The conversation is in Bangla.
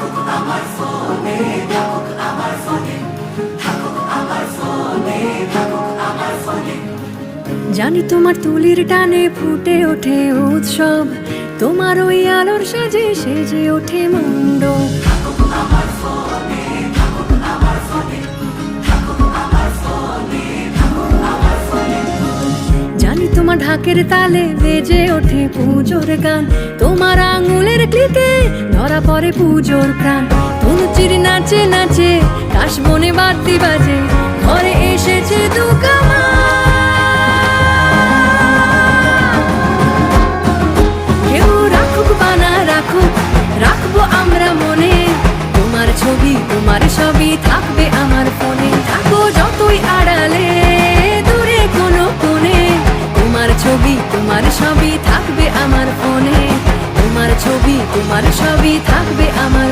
থাকুক আমার ফোনে, থাকুক আমার ফোনে, থাকুক আমার ফোনে, থাকুক আমার ফোনে। জানি তোমার তুলির টানে ফুটে ওঠে উৎসব, তোমার ওই আলোর সাজে সেজে ওঠে মণ্ডপ। থাকুক আমার ফোনে, থাকুক আমার ফোনে, থাকুক আমার ফোনে, থাকুক আমার ফোনে। জানি তোমার ঢাকের তালে বেজে ওঠে পুজোর গান, তোমার আঙুলের ক্লিকে ধরা পড়ে পুজোর প্রাণ। তনুচির নাচে নাচে কাশ বনে বাদ্যি বাজে, ঘরে এসেছে দুকামা। কেউ রাখুক বানা রাখুক, রাখবো আমরা মনে তোমার ছবি, তোমার সবই থাকবে আমার ফোনে। থাকো যতই আড়ালে দূরে কোনো কোণে, তোমার ছবি, তোমার সবই থাকবে আমার ফোনে। তোমার ছবি, তোমার সবই থাকবে আমার